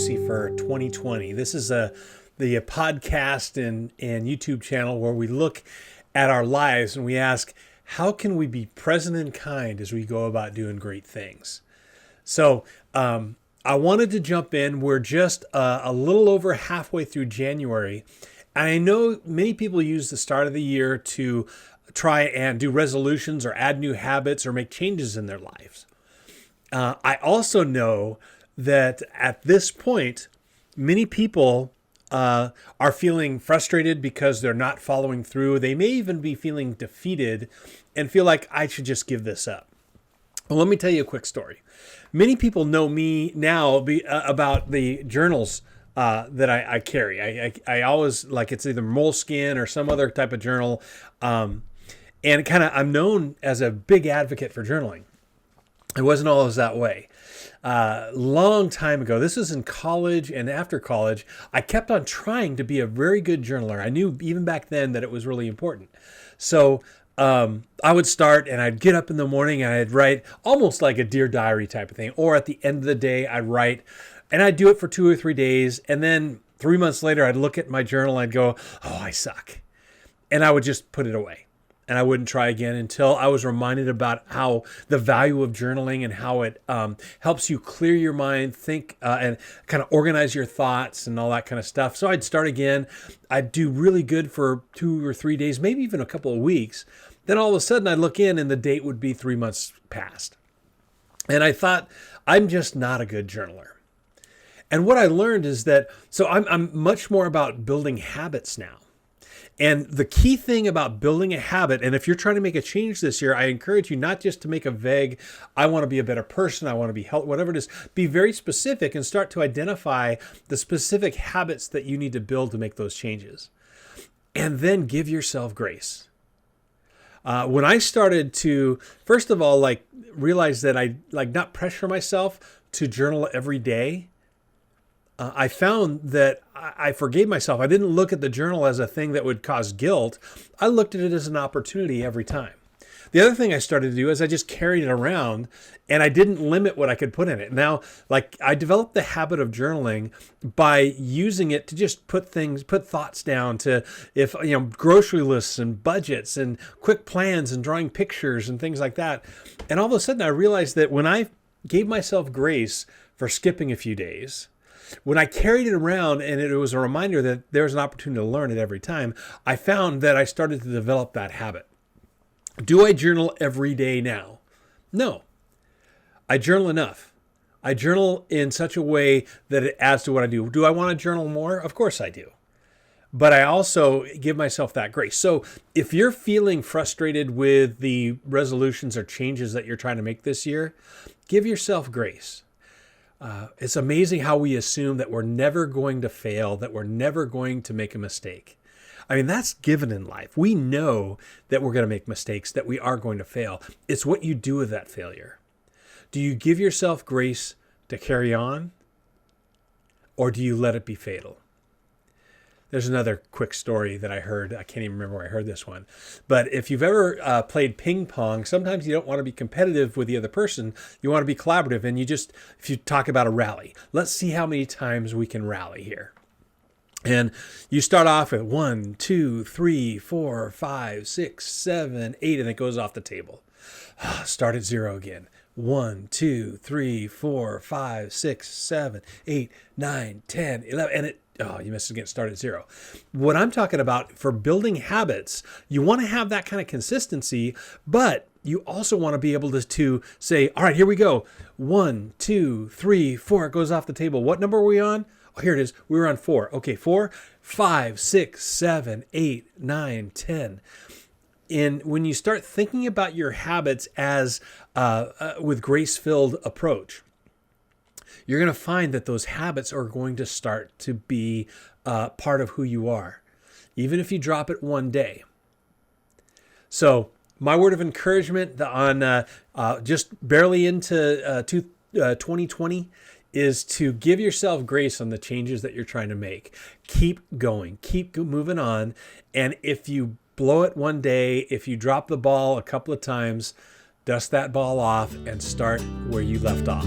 Lucy for 2020. This is the podcast and YouTube channel where we look at our lives and we ask, how can we be present and kind as we go about doing great things? So I wanted to jump in. We're just a little over halfway through January. And I know many people use the start of the year to try and do resolutions or add new habits or make changes in their lives. I also know that at this point, many people are feeling frustrated because they're not following through. They may even be feeling defeated and feel like I should just give this up. Well, let me tell you a quick story. Many people know me now about the journals that I carry. I always, like, it's either Moleskine or some other type of journal. And I'm known as a big advocate for journaling. It wasn't always that way. Long time ago, this was in college and after college, I kept on trying to be a very good journaler. I knew even back then that it was really important. So I would start and I'd get up in the morning and I'd write almost like a Dear Diary type of thing. Or at the end of the day, I'd write and I'd do it for 2 or 3 days. And then 3 months later, I'd look at my journal and I'd go, oh, I suck. And I would just put it away. And I wouldn't try again until I was reminded about how the value of journaling and how it helps you clear your mind, think, and kind of organize your thoughts and all that kind of stuff. So I'd start again. I'd do really good for 2 or 3 days, maybe even a couple of weeks. Then all of a sudden I'd look in and the date would be 3 months past. And I thought, I'm just not a good journaler. And what I learned is that, so I'm much more about building habits now. And the key thing about building a habit, and if you're trying to make a change this year, I encourage you not just to make a vague, I want to be a better person, I want to be healthy, whatever it is, be very specific and start to identify the specific habits that you need to build to make those changes. And then give yourself grace. When I started to, first of all, realize that I not pressure myself to journal every day, I found that I forgave myself. I didn't look at the journal as a thing that would cause guilt. I looked at it as an opportunity every time. The other thing I started to do is I just carried it around and I didn't limit what I could put in it. Now, I developed the habit of journaling by using it to just put thoughts down to, grocery lists and budgets and quick plans and drawing pictures and things like that. And all of a sudden I realized that when I gave myself grace for skipping a few days, when I carried it around and it was a reminder that there's an opportunity to learn it every time, I found that I started to develop that habit. Do I journal every day now? No. I journal enough. I journal in such a way that it adds to what I do. Do I want to journal more? Of course I do. But I also give myself that grace. So if you're feeling frustrated with the resolutions or changes that you're trying to make this year, give yourself grace. It's amazing how we assume that we're never going to fail, that we're never going to make a mistake. I mean, that's given in life. We know that we're going to make mistakes, that we are going to fail. It's what you do with that failure. Do you give yourself grace to carry on, or do you let it be fatal? There's another quick story that I heard. I can't even remember where I heard this one. But if you've ever played ping pong, sometimes you don't want to be competitive with the other person. You want to be collaborative. And if you talk about a rally, let's see how many times we can rally here. And you start off at 1, 2, 3, 4, 5, 6, 7, 8, and it goes off the table. Start at 0 again. 1, 2, 3, 4, 5, 6, 7, 8, 9, 10, 11, and you missed again, start at 0. What I'm talking about for building habits, you want to have that kind of consistency, but you also want to be able to say, all right, here we go. 1, 2, 3, 4, it goes off the table. What number are we on? Oh, here it is. We were on 4. Okay, 4, 5, 6, 7, 8, 9, 10. And when you start thinking about your habits as with grace-filled approach, you're going to find that those habits are going to start to be part of who you are, even if you drop it one day. So my word of encouragement on just barely into 2020 is to give yourself grace on the changes that you're trying to make. Keep going, keep moving on. And if you blow it one day, if you drop the ball a couple of times, dust that ball off and start where you left off.